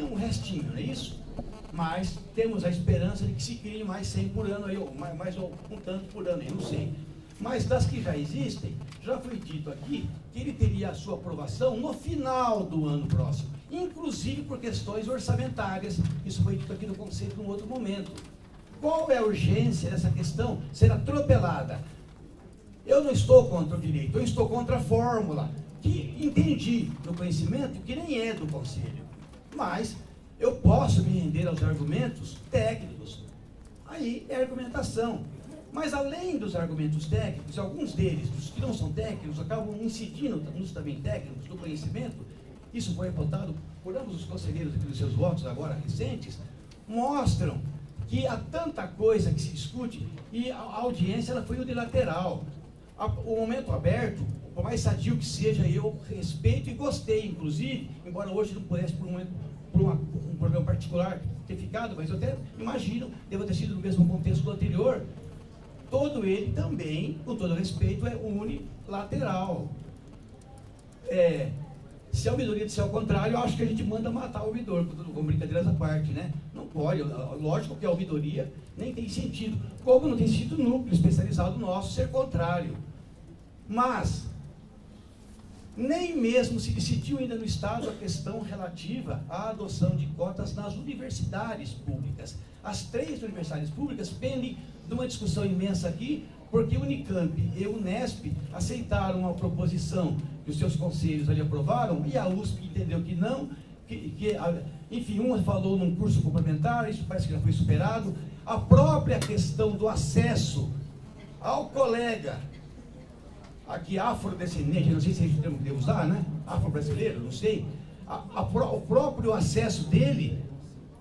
um restinho, não é isso? Mas temos a esperança de que se criem mais 100 por ano, aí, ou mais um tanto por ano, aí, não sei. Mas das que já existem, já foi dito aqui que ele teria a sua aprovação no final do ano próximo, inclusive por questões orçamentárias. Isso foi dito aqui no Conselho em um outro momento. Qual é a urgência dessa questão ser atropelada? Eu não estou contra o direito, eu estou contra a fórmula, que entendi no conhecimento que nem é do Conselho. Mas eu posso me render aos argumentos técnicos. Aí é argumentação. Mas além dos argumentos técnicos, alguns deles, dos que não são técnicos, acabam incidindo nos também técnicos do conhecimento. Isso foi apontado por ambos os conselheiros aqui dos seus votos agora recentes, mostram que há tanta coisa que se discute e a audiência ela foi unilateral. O momento aberto, por mais sadio que seja, eu respeito e gostei, inclusive, embora hoje não pudesse por um problema particular ter ficado, mas eu até imagino, deva ter sido no mesmo contexto do anterior. Todo ele também, com todo respeito, é unilateral. Se a ouvidoria disser ao contrário, eu acho que a gente manda matar o ouvidor, com brincadeiras à parte, né? Não pode, lógico que a ouvidoria nem tem sentido, como não tem sentido o núcleo especializado nosso ser contrário. Mas, nem mesmo se decidiu ainda no Estado a questão relativa à adoção de cotas nas universidades públicas. As 3 universidades públicas pendem de uma discussão imensa aqui, porque Unicamp e Unesp aceitaram uma proposição que os seus conselhos ali aprovaram, e a USP entendeu que não, enfim, uma falou num curso complementar, isso parece que já foi superado. A própria questão do acesso ao colega, aqui afrodescendente, não sei se é o termo que devo usar, né? Afro-brasileiro, não sei. O próprio acesso dele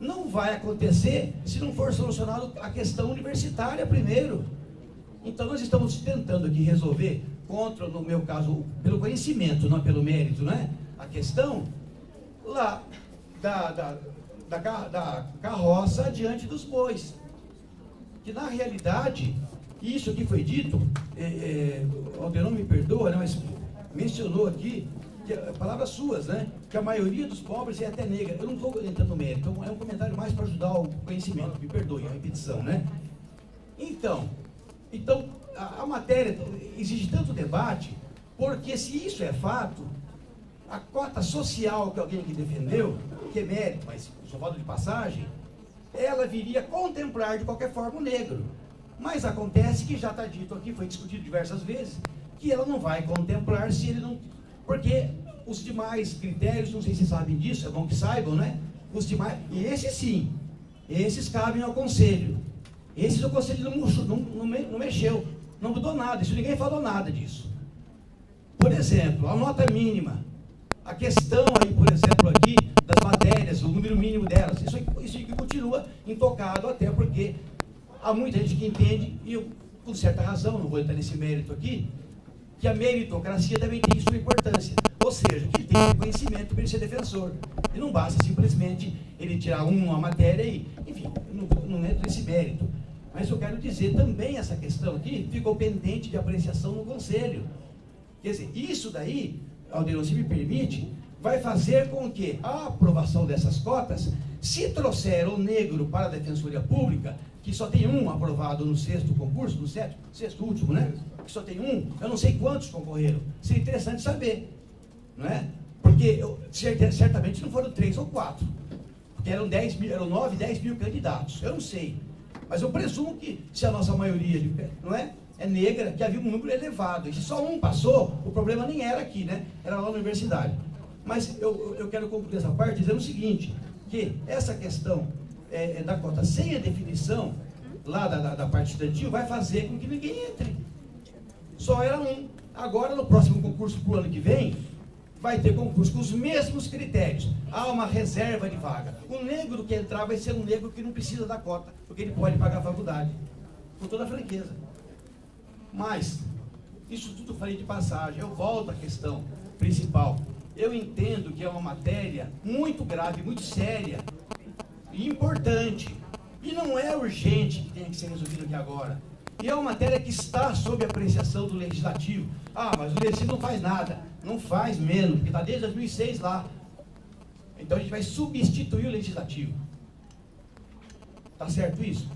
não vai acontecer se não for solucionado a questão universitária primeiro. Então nós estamos tentando aqui resolver, no meu caso, pelo conhecimento, não pelo mérito, né? A questão lá da carroça diante dos bois. Que na realidade, isso aqui foi dito, o Alderon me perdoa, né, mas mencionou aqui, palavras suas, né, que a maioria dos pobres é até negra. Eu não estou entrando no mérito, é um comentário mais para ajudar o conhecimento, me perdoe a repetição, né? Então a matéria exige tanto debate, porque se isso é fato, a cota social que alguém aqui defendeu, que é mérito, mas só falta de passagem, ela viria contemplar de qualquer forma o negro. Mas acontece que já está dito aqui, foi discutido diversas vezes, que ela não vai contemplar se ele não... Porque os demais critérios, não sei se sabem disso, é bom que saibam, né? Os demais, e esses sim, esses cabem ao Conselho. Esses o Conselho não mexeu, não mudou nada, isso ninguém falou nada disso. Por exemplo, a nota mínima, a questão aí, por exemplo, aqui, das matérias, o número mínimo delas, isso aqui continua intocado, até porque há muita gente que entende, e eu, com certa razão, não vou entrar nesse mérito aqui, que a meritocracia também tem sua importância. Ou seja, que ele tem conhecimento para ele ser defensor. E não basta simplesmente ele tirar uma matéria e, enfim, não entro nesse mérito. Mas eu quero dizer também essa questão aqui ficou pendente de apreciação no Conselho. Quer dizer, isso daí, Alderon, se me permite, vai fazer com que a aprovação dessas cotas, se trouxer o negro para a Defensoria Pública, que só tem um aprovado no 6º concurso, no 6º último, né? Que só tem um, eu não sei quantos concorreram. Seria interessante saber, não é? Porque certamente não foram 3 ou 4, porque eram 9, 10 mil candidatos, eu não sei. Mas eu presumo que, se a nossa maioria, não é negra, que havia um número elevado. E se só um passou, o problema nem era aqui, né? Era lá na universidade. Mas eu quero concluir essa parte dizendo o seguinte, que essa questão da cota sem a definição lá da parte estudantil vai fazer com que ninguém entre. Só era um. Agora, no próximo concurso para o ano que vem, vai ter concurso com os mesmos critérios. Há uma reserva de vaga. O negro que entrar vai ser um negro que não precisa da cota, porque ele pode pagar a faculdade. Com toda a franqueza. Mas, isso tudo eu falei de passagem. Eu volto à questão principal. Eu entendo que é uma matéria muito grave, muito séria e importante. E não é urgente que tenha que ser resolvido aqui agora. E é uma matéria que está sob apreciação do Legislativo. Ah, mas o Legislativo não faz nada. Não faz mesmo, porque está desde 2006 lá. Então a gente vai substituir o legislativo. Tá certo isso?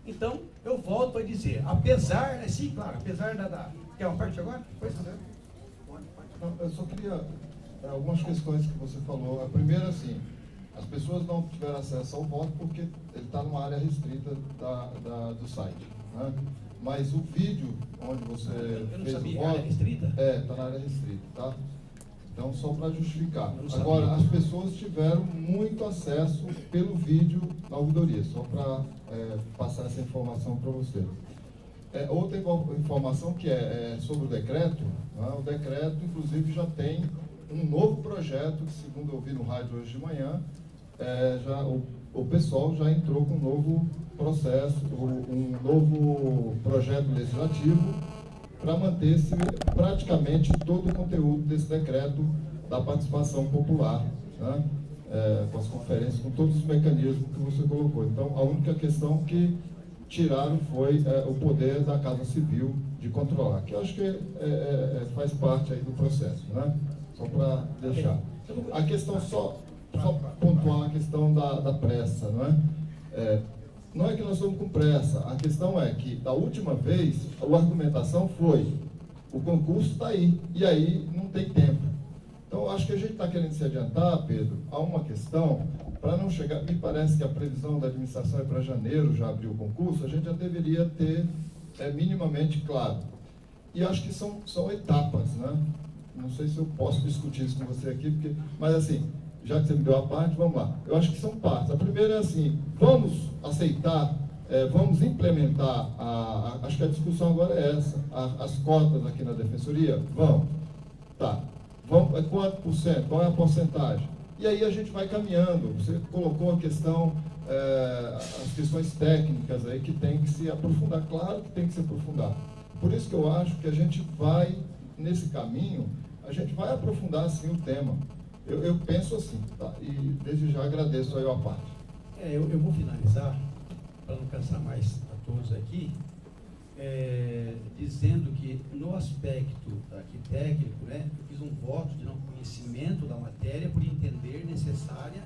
Então, eu volto a dizer, apesar, sim, claro, apesar da... Quer uma parte agora? Pois não. Não, eu só queria algumas questões que você falou. A primeira, assim, as pessoas não tiveram acesso ao voto porque ele está numa área restrita do site, né? Mas o vídeo onde você eu não fez sabia, o voto... área restrita? está na área restrita, tá? Então, só para justificar. Agora, as pessoas tiveram muito acesso pelo vídeo na ouvidoria, só para passar essa informação para vocês. Outra informação que é sobre o decreto, né? O decreto, inclusive, já tem um novo projeto, que, segundo eu vi no rádio hoje de manhã, o pessoal já entrou com um novo processo, um novo projeto legislativo para manter praticamente todo o conteúdo desse decreto da participação popular, né? Com as conferências, com todos os mecanismos que você colocou. Então, a única questão que tiraram foi o poder da Casa Civil de controlar, que eu acho que faz parte aí do processo, né? Só para deixar. A questão, só pontuar a questão da pressa, não é? Não é que nós estamos com pressa, a questão é que, da última vez, a argumentação foi: o concurso está aí, e aí não tem tempo. Então, eu acho que a gente está querendo se adiantar, Pedro, a uma questão, para não chegar... Me parece que a previsão da administração é para janeiro, já abriu o concurso, a gente já deveria ter minimamente claro. E acho que são etapas, né? Não sei se eu posso discutir isso com você aqui, mas assim... Já que você me deu a parte, vamos lá. Eu acho que são partes. A primeira é assim: vamos aceitar, vamos implementar, acho que a discussão agora é essa, as cotas aqui na Defensoria? Vamos. Tá. Vamos, quanto por cento? Qual é a porcentagem? E aí a gente vai caminhando. Você colocou a questão, as questões técnicas aí que tem que se aprofundar. Claro que tem que se aprofundar. Por isso que eu acho que a gente vai, nesse caminho, a gente vai aprofundar sim o tema. Eu penso assim, tá? E desde já agradeço aí a parte. Eu vou finalizar, para não cansar mais a todos aqui, dizendo que no aspecto aqui técnico, né, eu fiz um voto de não conhecimento da matéria por entender necessária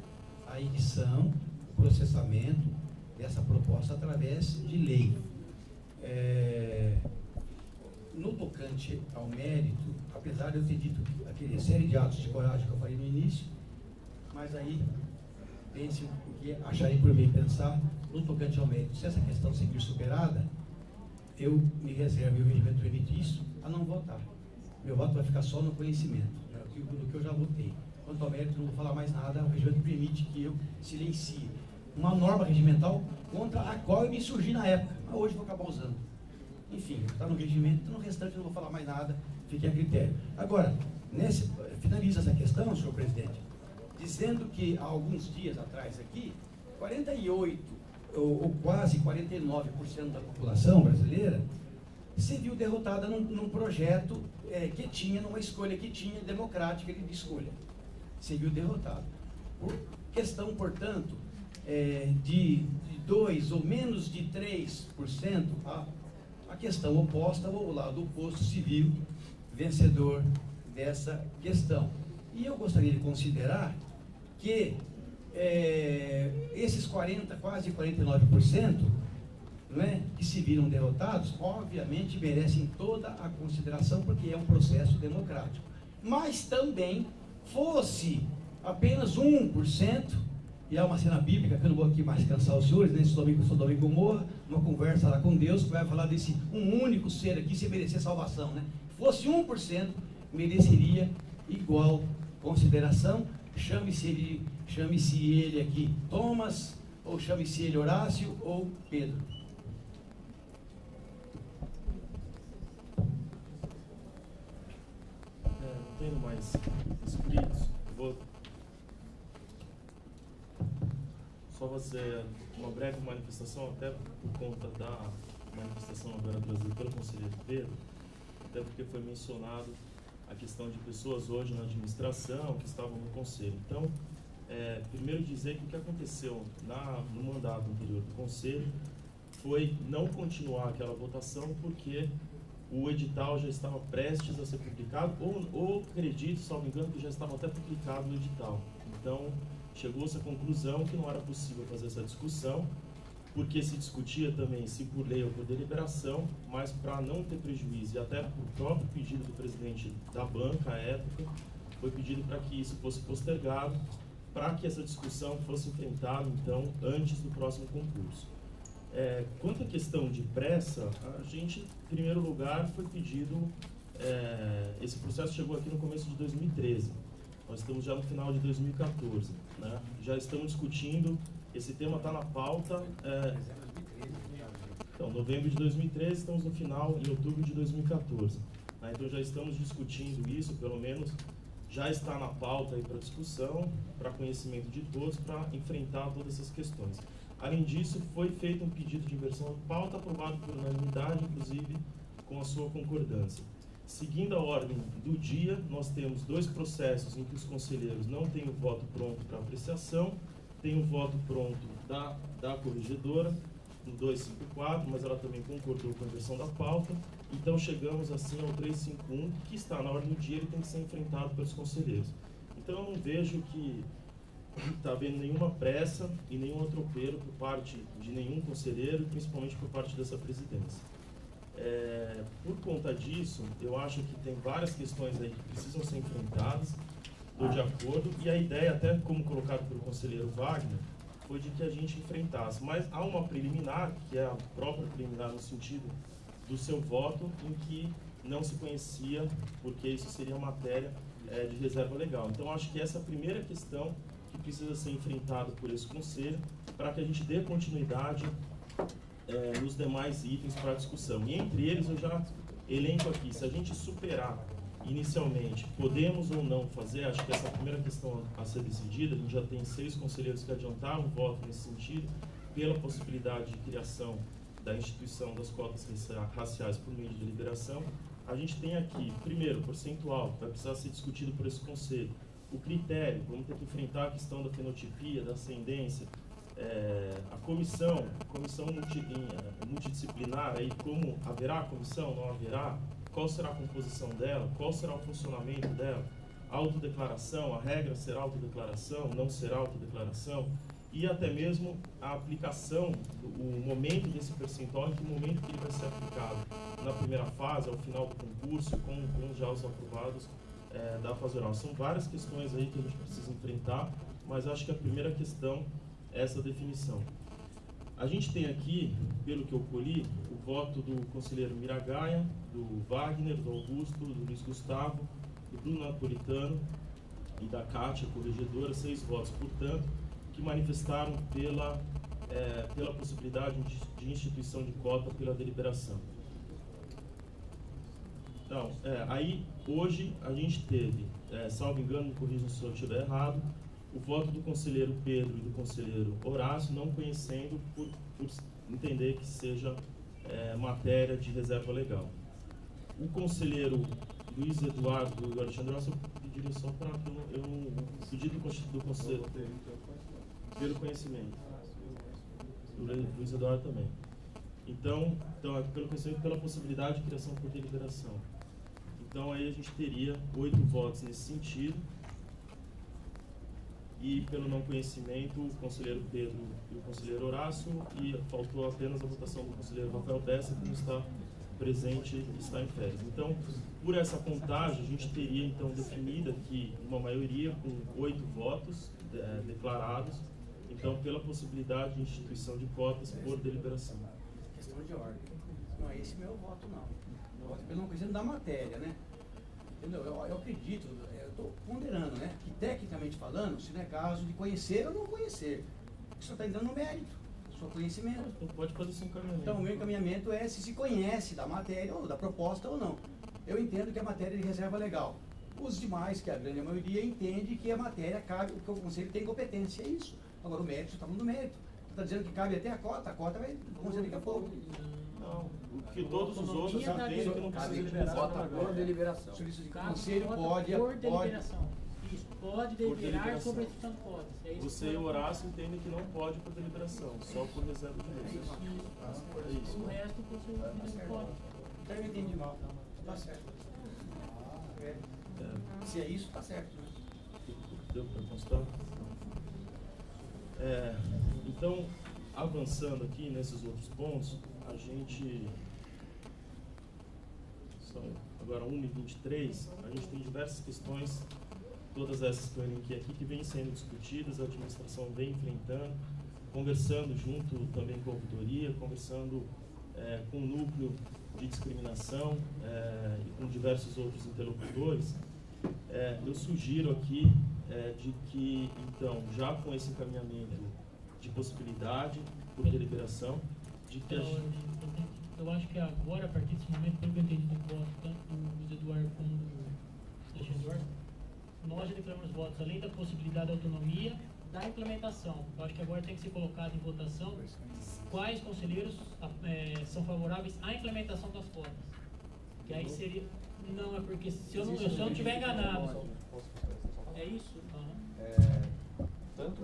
a edição, o processamento dessa proposta através de lei. No tocante ao mérito, apesar de eu ter dito aquela série de atos de coragem que eu falei no início, mas aí pense o que acharem por bem pensar. No tocante ao mérito, se essa questão seguir superada, eu me reservo, e o regimento permite isso, a não votar. Meu voto vai ficar só no conhecimento, né, do que eu já votei. Quanto ao mérito, não vou falar mais nada, o regimento permite que eu silencie uma norma regimental contra a qual eu me surgi na época, mas hoje vou acabar usando. Enfim, está no regimento, no restante eu não vou falar mais nada, fique a critério. Agora, finaliza essa questão, senhor presidente, dizendo que há alguns dias atrás aqui, 48% ou quase 49% da população brasileira se viu derrotada num projeto que tinha, numa escolha que tinha, democrática de escolha. Se viu derrotado. Por questão, portanto, de 2% ou menos de 3%, a questão oposta ao lado oposto civil vencedor dessa questão. E eu gostaria de considerar que esses 40%, quase 49%, não é, que se viram derrotados, obviamente merecem toda a consideração, porque é um processo democrático. Mas também, fosse apenas 1%, e há uma cena bíblica, que eu não vou aqui mais cansar os senhores, nesse domingo, Sodoma e Gomorra, uma conversa lá com Deus, que vai falar desse um único ser aqui, se merecer salvação, né? Fosse 1%, mereceria igual consideração. Chame-se ele aqui Thomas, ou chame-se ele Horácio, ou Pedro. Não tenho mais inscritos, vou só fazer uma breve manifestação, até por conta da manifestação agora trazida pelo conselheiro Pedro, até porque foi mencionado a questão de pessoas hoje na administração que estavam no conselho. Então, primeiro dizer que o que aconteceu no mandato anterior do conselho foi não continuar aquela votação porque o edital já estava prestes a ser publicado, ou acredito, salvo engano, que já estava até publicado o edital. Então, chegou-se à conclusão que não era possível fazer essa discussão, porque se discutia também se por lei ou por deliberação, mas para não ter prejuízo, e até por próprio pedido do presidente da banca à época, foi pedido para que isso fosse postergado, para que essa discussão fosse enfrentada, então, antes do próximo concurso. Quanto à questão de pressa, a gente, em primeiro lugar, foi pedido, esse processo chegou aqui no começo de 2013, nós estamos já no final de 2014, né? Já estamos discutindo, esse tema está na pauta, então, novembro de 2013, estamos no final, em outubro de 2014, né? Então já estamos discutindo isso, pelo menos já está na pauta aí para discussão, para conhecimento de todos, para enfrentar todas essas questões. Além disso, foi feito um pedido de inversão de pauta, aprovado por unanimidade, inclusive com a sua concordância. Seguindo a ordem do dia, nós temos 2 processos em que os conselheiros não têm o voto pronto para apreciação, tem o voto pronto da corregedora, no 254, mas ela também concordou com a inversão da pauta. Então chegamos assim ao 351, que está na ordem do dia, ele tem que ser enfrentado pelos conselheiros. Então eu não vejo que está havendo nenhuma pressa e nenhum atropelo por parte de nenhum conselheiro, principalmente por parte dessa presidência. Por conta disso, eu acho que tem várias questões aí que precisam ser enfrentadas, estou de acordo, e a ideia, até como colocado pelo conselheiro Wagner, foi de que a gente enfrentasse, mas há uma preliminar, que é a própria preliminar no sentido do seu voto, em que não se conhecia, porque isso seria matéria de reserva legal. Então, acho que essa é a primeira questão que precisa ser enfrentada por esse conselho, para que a gente dê continuidade nos demais itens para discussão. E entre eles, eu já elenco aqui, se a gente superar inicialmente, podemos ou não fazer, acho que essa é a primeira questão a ser decidida, a gente já tem 6 conselheiros que adiantaram o voto nesse sentido, pela possibilidade de criação da instituição das cotas raciais por meio de deliberação. A gente tem aqui, primeiro, percentual, que vai precisar ser discutido por esse conselho. O critério, vamos ter que enfrentar a questão da fenotipia, da ascendência, a comissão multidisciplinar, aí, como haverá comissão, não haverá, qual será a composição dela, qual será o funcionamento dela, a autodeclaração, a regra será autodeclaração, não será autodeclaração, e até mesmo a aplicação, o momento desse percentual, em que momento que ele vai ser aplicado, na primeira fase, ao final do concurso, com já os aprovados da fase oral. São várias questões aí que a gente precisa enfrentar, mas acho que a primeira questão é essa definição. A gente tem aqui, pelo que eu colhi, o voto do conselheiro Miragaia, do Wagner, do Augusto, do Luiz Gustavo, do Bruno Napolitano e da Kátia, corregedora, 6 votos, portanto, que manifestaram pela possibilidade de instituição de cota pela deliberação. Então, aí, hoje, a gente teve, salvo engano, me corrija se eu estiver errado, o voto do conselheiro Pedro e do conselheiro Horácio, não conhecendo por entender que seja matéria de reserva legal. O conselheiro Luiz Eduardo e o Alexandre Rossi, eu pediria só para o pedido do conselho pelo conhecimento. O Luiz Eduardo também. Então pelo conhecimento, pela possibilidade de criação por deliberação. Então aí a gente teria 8 votos nesse sentido. E pelo não conhecimento, o conselheiro Pedro e o conselheiro Horácio, e faltou apenas a votação do conselheiro Rafael Dessa, que não está presente e está em férias. Então, por essa contagem, a gente teria então definida aqui uma maioria com 8 votos declarados, então pela possibilidade de instituição de cotas por deliberação. Questão de ordem. Não é esse meu voto, não. Eu voto pelo não conhecimento da matéria, né? Entendeu? Eu acredito, eu estou ponderando, né? Que tecnicamente falando, se não é caso de conhecer ou não conhecer, você está entrando no mérito, do seu conhecimento. Então pode fazer seu encaminhamento. Então o meu encaminhamento é se conhece da matéria ou da proposta ou não. Eu entendo que a matéria é de reserva legal. Os demais, que a grande maioria, entende que a matéria cabe, que o conselho tem competência, é isso. Agora o mérito, você está falando do mérito. Você está dizendo que cabe até a cota vai acontecer daqui a pouco. Não, porque todos os outros entendem que não precisa de vota por deliberação. O conselho pode... Por deliberação. Isso, pode deliberar sobre a instituição de cotas. É isso. Você e o Horácio entendem que não pode por deliberação, só por reserva de lei. É isso. O resto, o conselho pode. Então eu entendi mal. Está certo. Se é isso, está certo. Deu para constar? Então, avançando aqui nesses outros pontos, a gente, agora 1h23, a gente tem diversas questões, todas essas que eu elenquei aqui, que vêm sendo discutidas, a administração vem enfrentando, conversando junto também com a ouvidoria, conversando com o núcleo de discriminação e com diversos outros interlocutores. Eu sugiro aqui de que, então, já com esse encaminhamento de possibilidade por deliberação, de que eu acho que agora, a partir desse momento, pelo que eu entendi do voto, tanto do Luiz Eduardo como do Alexandre, nós já declaramos votos, além da possibilidade da autonomia, da implementação. Eu acho que agora tem que ser colocado em votação quais conselheiros são favoráveis à implementação das cotas. Que aí seria... Não, é porque se eu não estiver enganado... É isso? Tanto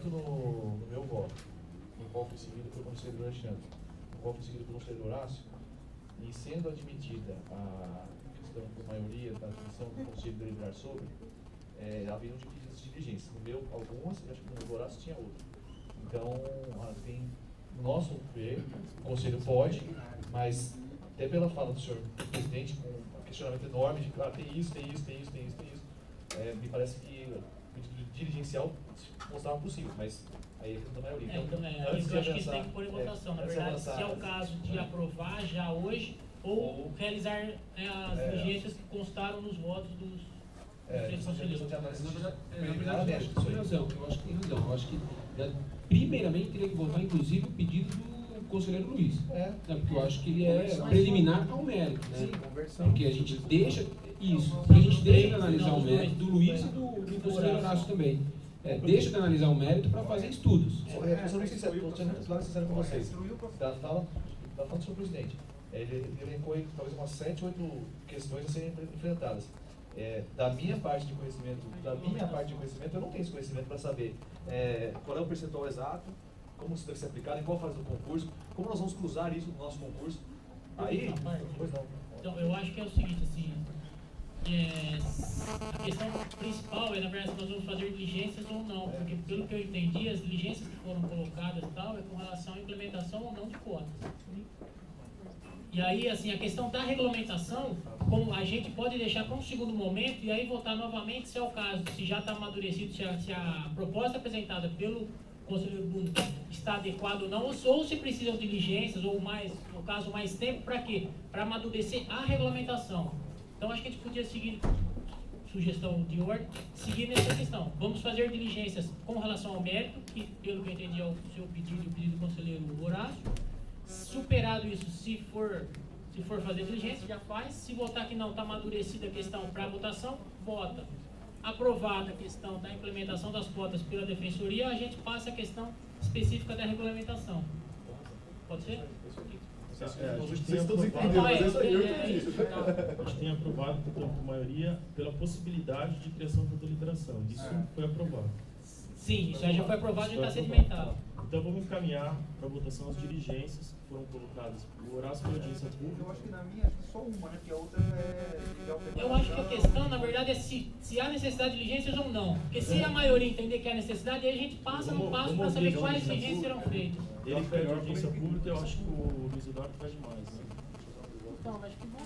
no meu voto, no qual foi seguido pelo conselheiro Alexandre, no qual foi seguido pelo conselheiro Horácio, e sendo admitida a questão por maioria da admissão do conselho deliberar sobre, haviam pedidos de diligência. No meu, algumas, e acho que no Horácio tinha outra. Então, tem no nosso ver, o conselho pode, mas até pela fala do senhor presidente, com um questionamento enorme de claro, tem isso, me parece que o pedido dirigencial mostrava possível, mas aí é da maioria. Então, eu acho que isso tem que pôr em votação. Na verdade, se é o caso de aprovar já hoje, ou realizar as diligências que constaram nos votos dos três conselheiros. Na verdade, tem razão. Eu acho que tem razão. Eu acho que, primeiramente, teria que votar, inclusive, o pedido do conselheiro Luiz. Porque eu acho que ele é preliminar ao mérito, né? Porque a gente deixa isso, a gente deixa de analisar o mérito do Luiz e do conselheiro Horácio também. Deixa de analisar o mérito para fazer estudos. Eu sou muito sincero, estou sendo sincero com vocês. Da fala do senhor presidente. Ele elencou talvez umas 7, 8 questões a serem enfrentadas. Da minha parte de conhecimento, eu não tenho esse conhecimento para saber qual é o percentual exato, como isso deve ser aplicado, em qual fase do concurso, como nós vamos cruzar isso no nosso concurso. Aí, pois não. Então, eu acho que é o seguinte, assim, a questão principal é, na verdade, se nós vamos fazer diligências ou não, porque pelo que eu entendi, as diligências que foram colocadas e tal, é com relação à implementação ou não de cotas. E aí, assim, a questão da regulamentação, como a gente pode deixar para um segundo momento e aí voltar novamente, se é o caso, se já está amadurecido, se a proposta apresentada pelo conselheiro Bruno está adequada ou não, ou se precisam de diligências, ou mais, no caso, mais tempo, para quê? Para amadurecer a regulamentação. Então, acho que a gente podia seguir, sugestão de ordem, seguir nessa questão. Vamos fazer diligências com relação ao mérito, que, pelo que eu entendi, é o seu pedido e o pedido do conselheiro Horácio. Superado isso, se for fazer diligência, já faz. Se votar que não está amadurecida a questão para votação, vota. Aprovada a questão da implementação das cotas pela Defensoria, a gente passa a questão específica da regulamentação. Pode ser? Vocês todos entenderam, mas isso aí eu entendi. A gente tem aprovado, portanto, por maioria, pela possibilidade de criação por deliberação. Isso foi aprovado. Sim, isso aí já foi aprovado e está sedimentado. Então vamos encaminhar para a votação as diligências que foram colocadas por Horácio pela audiência pública. Eu acho que na minha, acho que só uma, né? Porque a outra Eu acho que a questão, na verdade, é se há necessidade de diligências ou não. Porque se a maioria entender que há necessidade, aí a gente passa no passo para saber quais diligências serão feitas. Ele pede audiência pública, eu acho que o Luiz Eduardo pede mais. Né? Então, acho que bom.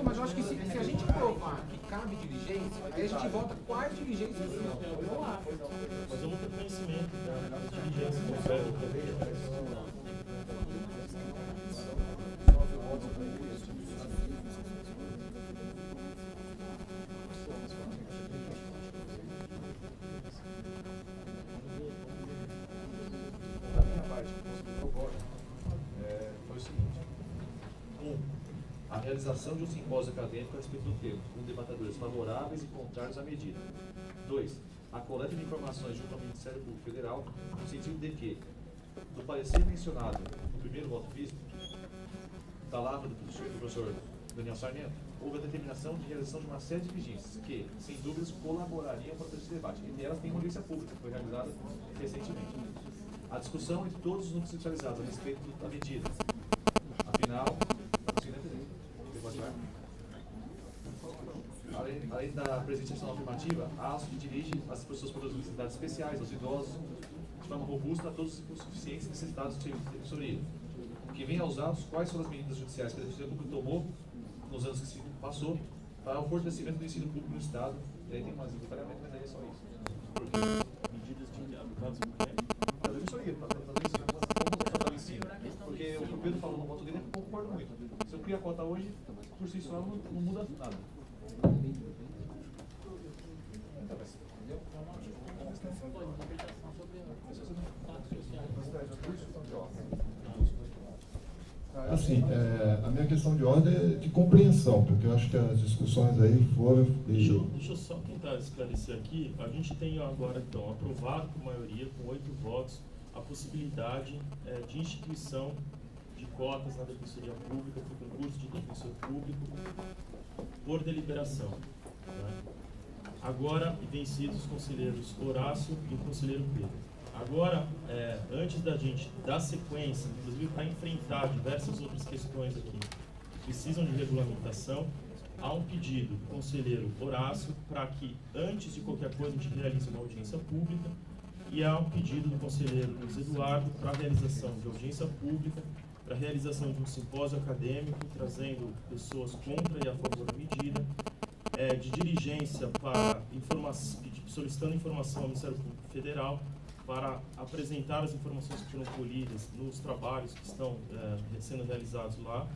Mas eu acho que se a gente provar que cabe diligência, aí a gente volta quais diligências vão lá. Mas eu não tenho conhecimento das diligências que oferem. Da minha parte, foi o seguinte. A realização de um simpósio acadêmico a respeito do tema, com debatedores favoráveis e contrários à medida. 2. A coleta de informações junto ao Ministério Público Federal, no sentido de que, do parecer mencionado no primeiro voto visto, da palavra do professor Daniel Sarmento, houve a determinação de realização de uma série de diligências que, sem dúvidas, colaborariam para esse debate. Entre elas tem uma audiência pública, que foi realizada recentemente. A discussão entre todos os núcleos centralizados a respeito da medida. Afinal, além da presente ação afirmativa, a ASO dirige as pessoas com necessidades especiais, aos idosos, de forma robusta a todos os insuficientes necessitados de serviço de defensoria. Que vem aos atos quais foram as medidas judiciais que a Defensoria Pública tomou nos anos que se passou para o fortalecimento do ensino público no Estado. E aí tem mais detalhamento, mas aí é só isso. Porque medidas de adotadas da Defensoria, para o ensino. Porque o que o Pedro falou no voto dele, eu concordo muito. Se eu criar a cota hoje, por si só não muda nada. Assim, a minha questão de ordem é de compreensão, porque eu acho que as discussões aí foram... Deixa eu só tentar esclarecer aqui. A gente tem agora, então, aprovado por maioria, com 8 votos, a possibilidade de instituição de cotas na Defensoria Pública, para o concurso de defensor público, por deliberação. Né? Agora, vencidos os conselheiros Horácio e o conselheiro Pedro. Agora, antes da gente dar sequência, inclusive para enfrentar diversas outras questões aqui que precisam de regulamentação, há um pedido do conselheiro Horácio para que, antes de qualquer coisa, a gente realize uma audiência pública, e há um pedido do conselheiro Luiz Eduardo para a realização de audiência pública, para a realização de um simpósio acadêmico, trazendo pessoas contra e a favor da medida, de diligência para solicitando informação ao Ministério Público Federal, para apresentar as informações que foram colhidas nos trabalhos que estão sendo realizados lá,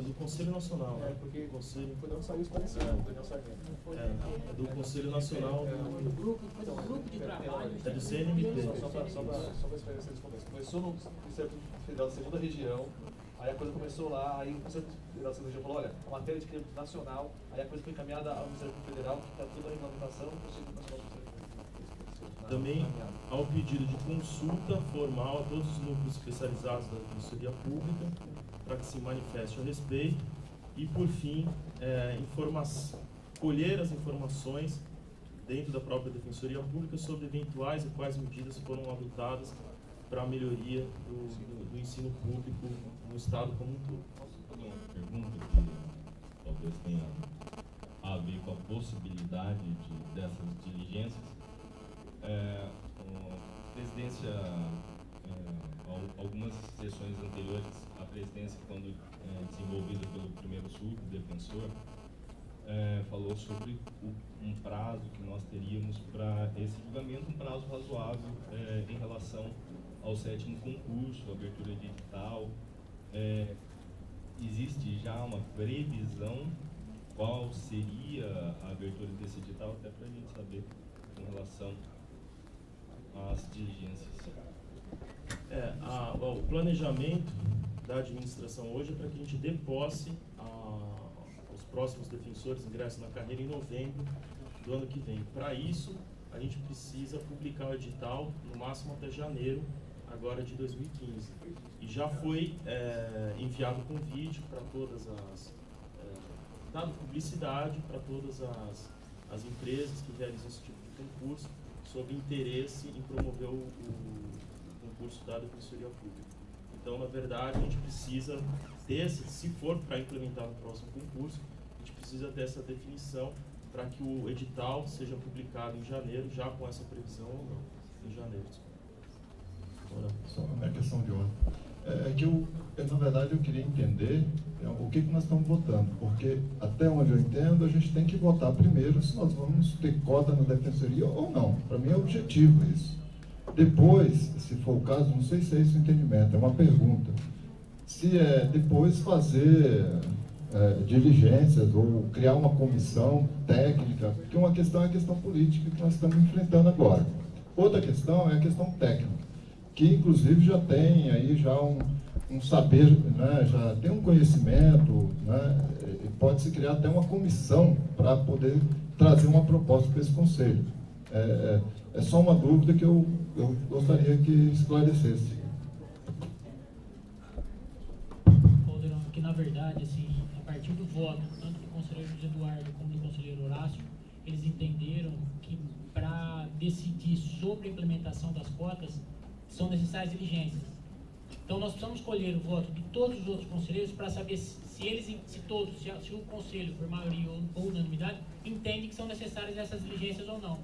do Conselho Nacional. Porque Conselho... foi não saiu esclarecido, do Conselho Nacional... do grupo de trabalho. É do CNMP. Só para esclarecer esse começo. Começou no Ministério Federal da Segunda Região, aí a coisa começou lá, aí o Ministério Federal da Segunda Região falou, olha, a matéria de crime nacional, aí a coisa foi encaminhada ao Ministério Federal, que está toda a regulamentação do Conselho Nacional do Também há o pedido de consulta formal a todos os núcleos especializados da Defensoria Pública para que se manifeste a respeito e, por fim, colher as informações dentro da própria Defensoria Pública sobre eventuais e quais medidas foram adotadas para a melhoria do ensino público no Estado como um todo. Posso fazer uma pergunta que talvez tenha a ver com a possibilidade dessas diligências? A presidência, algumas sessões anteriores, a presidência, quando desenvolvida pelo primeiro subdefensor, falou sobre um prazo que nós teríamos para esse julgamento, um prazo razoável em relação ao 7º concurso, abertura de edital. Existe já uma previsão qual seria a abertura desse edital, até para a gente saber com relação às diligências? O planejamento da administração hoje é para que a gente dê posse aos próximos defensores, ingressem na carreira em novembro do ano que vem. Para isso, a gente precisa publicar o edital no máximo até janeiro agora de 2015. E já foi enviado convite para todas dado publicidade para todas as empresas que realizam esse tipo de concurso, sobre interesse em promover o concurso da Defensoria Pública. Então, na verdade, a gente precisa ter, se for para implementar no próximo concurso, a gente precisa ter essa definição para que o edital seja publicado em janeiro, já com essa previsão ou não, em janeiro. Só uma questão de ordem. Na verdade, eu queria entender o que nós estamos votando, porque até onde eu entendo, a gente tem que votar primeiro se nós vamos ter cota na Defensoria ou não. Para mim é objetivo isso. Depois, se for o caso, não sei se é esse o entendimento, é uma pergunta. Se é depois fazer diligências ou criar uma comissão técnica, porque uma questão é a questão política que nós estamos enfrentando agora. Outra questão é a questão técnica, que inclusive já tem aí já um saber, né, já tem um conhecimento, né, e pode-se criar até uma comissão para poder trazer uma proposta para esse conselho. É só uma dúvida que eu gostaria que esclarecesse. Que na verdade, assim, a partir do voto, tanto do conselheiro Luiz Eduardo como do conselheiro Horácio, eles entenderam que para decidir sobre a implementação das cotas são necessárias diligências. Então nós precisamos escolher o voto de todos os outros conselheiros para saber se o conselho, por maioria ou unanimidade, entende que são necessárias essas diligências ou não.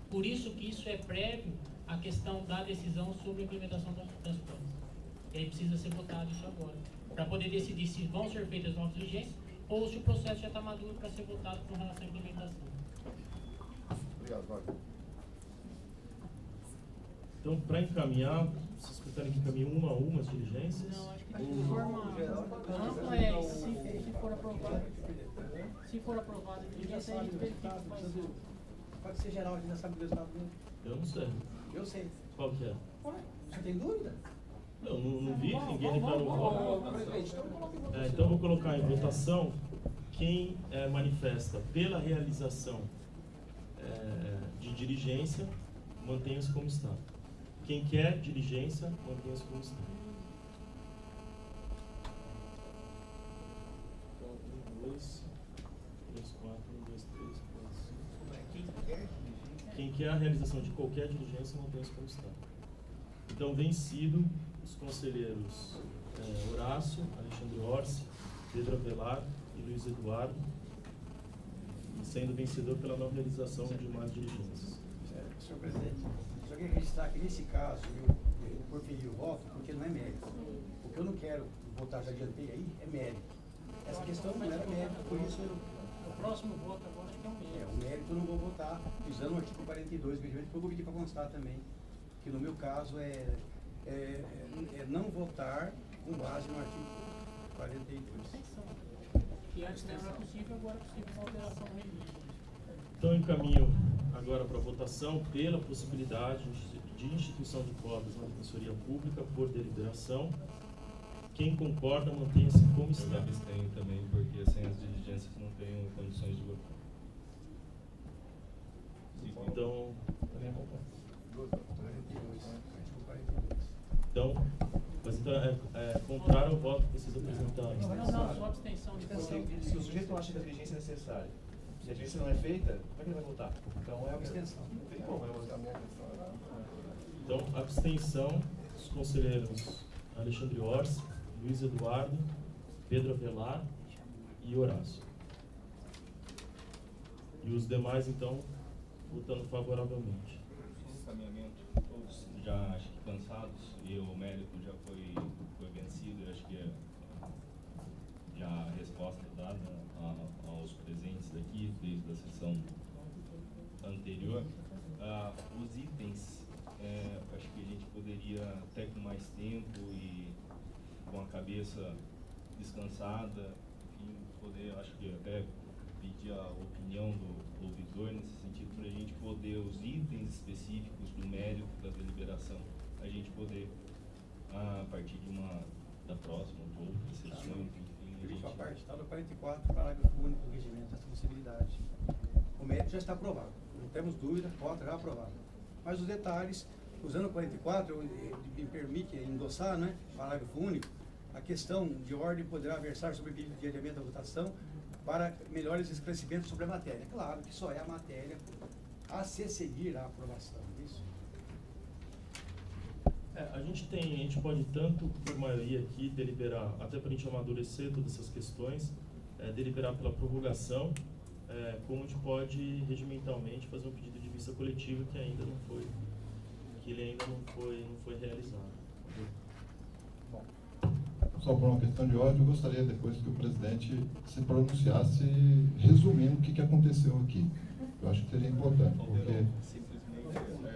Por isso que isso é prévio à questão da decisão sobre a implementação das cotas. E aí precisa ser votado isso agora, para poder decidir se vão ser feitas novas diligências ou se o processo já está maduro para ser votado com relação à implementação. Obrigado, Wagner. Então, para encaminhar, vocês preferem que encaminhe uma a uma as diligências? Não, acho que de forma ampla é, se for aprovado. Se for aprovado a diligência, a gente verifica que faz. Pode ser geral, a gente já sabe o resultado dele. Eu não sei. Eu sei. Qual que é? Você tem dúvida? Não vi, ninguém declarou voto. Então, vou colocar em votação quem manifesta pela realização de diligência, mantenha-se como está. Quem quer diligência, mantenha-se como está. 1, 2, 3, 4, 1, 2, 3, 4, 5. Quem quer a realização de qualquer diligência, mantenha-se como está. Então, vencido os conselheiros Horácio, Alexandre Orsi, Pedro Avelar e Luiz Eduardo, sendo vencedor pela não realização de mais diligências. Senhor presidente, só queria registrar que nesse caso eu porferi o voto porque não é mérito. O que eu não quero votar, já adiantei aí, é mérito. Essa questão não era mérito, por isso o próximo voto agora é que é o mérito. O mérito eu não vou votar, usando o artigo 42 do regimento, que eu vou pedir para constar também, que no meu caso é não votar com base no artigo 42. Que antes não era possível, agora é possível uma alteração no regimento. Então, encaminho agora para votação pela possibilidade de instituição de cotas na Defensoria Pública por deliberação. Quem concorda, mantenha-se como está. Eu me abstenho também, porque sem as diligências não tenho condições de votar. Mas então é contrário ao voto que vocês apresentaram. Não, só abstenção de voto. Se o sujeito não acha que a diligência é necessária, se a diligência não é feita, como é que ele vai votar? Então é abstenção. Não tem como. Então, abstenção dos conselheiros Alexandre Orsi, Luiz Eduardo, Pedro Avelar e Horácio. E os demais, então, votando favoravelmente. Encaminhamento, todos já acho que cansados, e o mérito já foi vencido, eu acho que já a resposta dada aos presentes aqui, desde a sessão anterior. Os itens, acho que a gente poderia, até com mais tempo e com a cabeça descansada, enfim, poder, acho que até pedir a opinião do ouvidor nesse sentido, para a gente poder, os itens específicos do mérito da deliberação, a gente poder, a partir da próxima ou outra sessão, enfim, a gente... A parte está no 44, parágrafo único do regimento, essa possibilidade. O mérito já está aprovado, não temos dúvida, cota já aprovada. Mas os detalhes, usando o 44, me permite endossar, né, parágrafo único, a questão de ordem poderá versar sobre o pedido de adiamento da votação para melhores esclarecimentos sobre a matéria. Claro que só é a matéria a se seguir a aprovação, isso? A gente pode tanto, por maioria aqui, deliberar, até para a gente amadurecer todas essas questões, deliberar pela prorrogação, como a gente pode, regimentalmente, fazer um pedido de vista coletiva que ainda não foi, não foi realizado. Bom, só por uma questão de ordem, eu gostaria depois que o presidente se pronunciasse resumindo o que aconteceu aqui. Eu acho que seria importante, porque...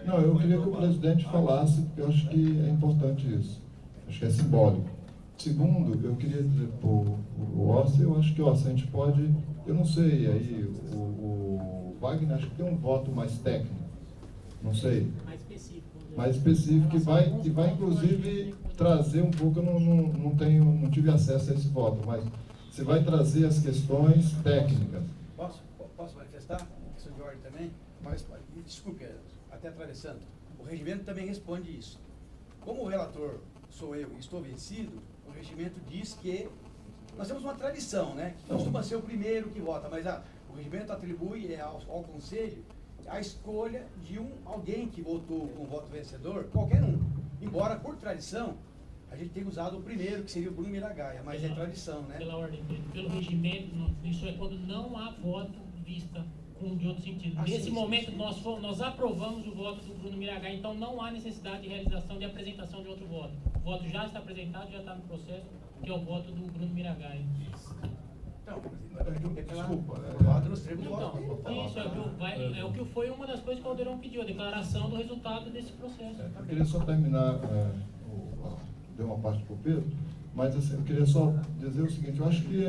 Não, eu queria que o presidente falasse, porque eu acho que é importante isso. Acho que é simbólico. Segundo, eu queria dizer para o Orsi, eu acho que a gente pode, eu não sei, aí o Wagner acho que tem um voto mais técnico, não sei. Mais específico, que vai inclusive trazer um pouco, eu não tive acesso a esse voto, mas você vai trazer as questões técnicas. Posso manifestar? Questão de ordem também? Mas, desculpe, até atravessando, o regimento também responde isso. Como o relator sou eu e estou vencido, o regimento diz que nós temos uma tradição, né? Que costuma ser o primeiro que vota, mas o regimento atribui ao Conselho a escolha de alguém que votou com voto vencedor, qualquer um. Embora, por tradição, a gente tem usado o primeiro, que seria o Bruno Miragaia, mas é tradição, né? Pela ordem, pelo regimento, isso é quando não há voto vista de outro sentido. Nesse momento, nós aprovamos o voto do Bruno Miragaia, então não há necessidade de realização de apresentação de outro voto. O voto já está apresentado, já está no processo, que é o voto do Bruno Miragaia. Desculpa. Isso é o que foi uma das coisas que o Aldeirão pediu, a declaração do resultado desse processo. Eu queria só terminar, deu uma parte para o Pedro, mas assim, eu queria só dizer o seguinte, eu acho que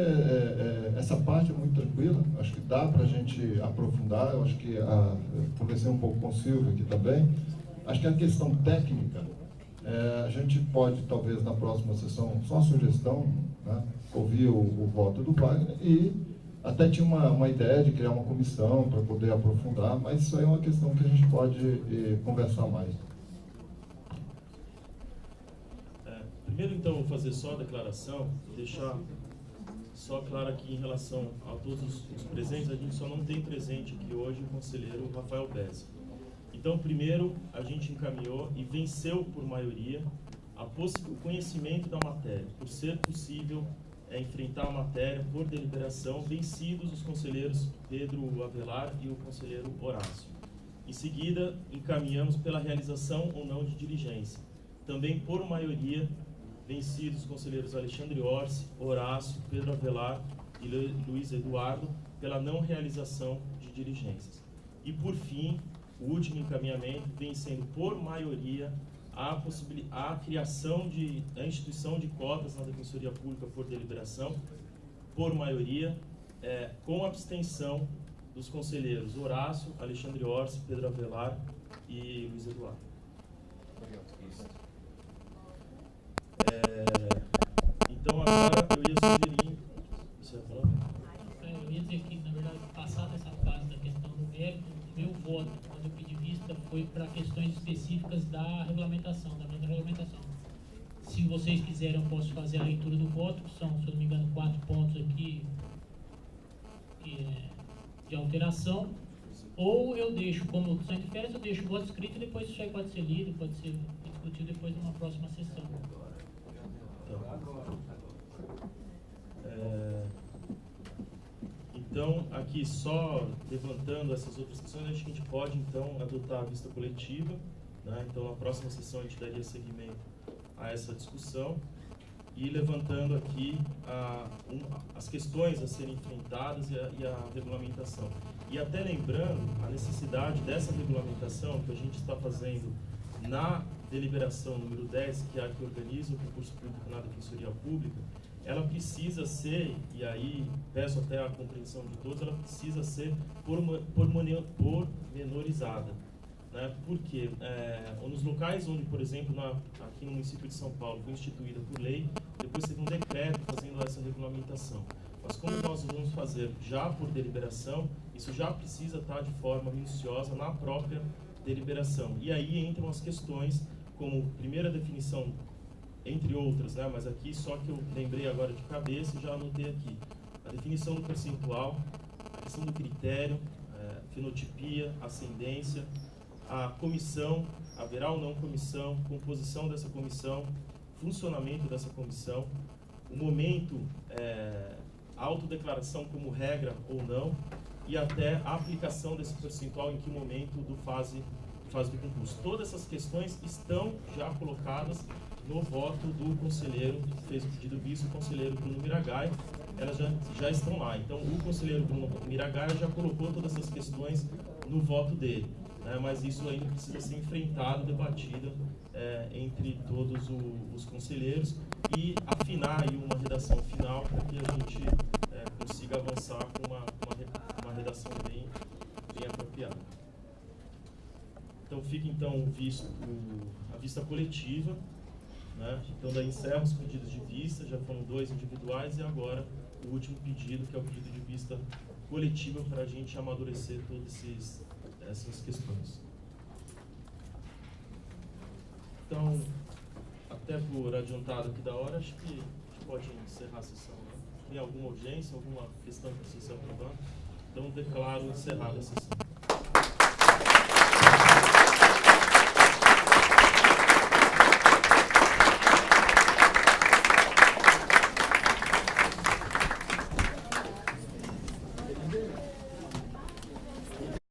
essa parte é muito tranquila, acho que dá para a gente aprofundar, eu acho que, conversei um pouco com o Silvio aqui também, acho que a questão técnica, a gente pode, talvez, na próxima sessão, só uma sugestão, né, ouvir o voto do Wagner e até tinha uma ideia de criar uma comissão para poder aprofundar, mas isso aí é uma questão que a gente pode conversar mais. Primeiro, então, vou fazer só a declaração, deixar só claro aqui em relação a todos os presentes, a gente só não tem presente aqui hoje o conselheiro Rafael Bezzi. Então, primeiro, a gente encaminhou e venceu por maioria o conhecimento da matéria, por ser possível enfrentar a matéria por deliberação, vencidos os conselheiros Pedro Avelar e o conselheiro Horácio. Em seguida, encaminhamos pela realização ou não de diligência. Também por maioria, vencidos os conselheiros Alexandre Orsi, Horácio, Pedro Avelar e Luiz Eduardo, pela não realização de diligências. E por fim, o último encaminhamento, vencendo por maioria a criação da instituição de cotas na Defensoria Pública por deliberação, por maioria, com abstenção dos conselheiros Horácio, Alexandre Orsi, Pedro Avelar e Luiz Eduardo. Então agora eu ia sugerir... Você ia falar? Eu ia dizer que, na verdade, passada essa fase da questão do mérito, meu voto, quando eu pedi vista, foi para questões específicas da regulamentação, da minha regulamentação. Se vocês quiserem, eu posso fazer a leitura do voto, que são, se eu não me engano, 4 pontos aqui de alteração, ou eu deixo, como são de férias, eu deixo o voto escrito e depois isso aí pode ser lido, pode ser discutido depois numa próxima sessão. Então, aqui só levantando essas outras questões, acho que a gente pode então adotar a vista coletiva, né? Então, na próxima sessão a gente daria seguimento a essa discussão e levantando aqui as questões a serem enfrentadas e a regulamentação. E até lembrando a necessidade dessa regulamentação que a gente está fazendo na deliberação número 10, que é a que organiza o concurso público na Defensoria Pública, ela precisa ser, e aí peço até a compreensão de todos, ela precisa ser pormenorizada. Né? Porque nos locais onde, por exemplo, aqui no município de São Paulo, foi instituída por lei, depois teve um decreto fazendo essa regulamentação. Mas como nós vamos fazer já por deliberação, isso já precisa estar de forma minuciosa na própria deliberação. E aí entram as questões como primeira definição, entre outras, né? Mas aqui só que eu lembrei agora de cabeça e já anotei aqui. A definição do percentual, a questão do critério, fenotipia, ascendência, a comissão, haverá ou não comissão, composição dessa comissão, funcionamento dessa comissão, o momento, a autodeclaração como regra ou não, e até a aplicação desse percentual em que momento do fase do concurso. Todas essas questões estão já colocadas no voto do conselheiro que fez o pedido visto, o conselheiro Bruno Miragaia, elas já estão lá. Então, o conselheiro Bruno Miragaia já colocou todas essas questões no voto dele, né? Mas isso ainda precisa ser enfrentado, debatido entre todos os conselheiros e afinar aí uma redação final para que a gente consiga avançar com uma redação bem apropriada. Então, fica então a vista coletiva. Né? Então, daí encerra os pedidos de vista, já foram 2 individuais e agora o último pedido, que é o pedido de vista coletiva para a gente amadurecer todas essas questões. Então, até por adiantado aqui da hora, acho que a gente pode encerrar a sessão. Né? Tem alguma urgência, alguma questão que precisa ser aprovada? Então, declaro encerrada a sessão.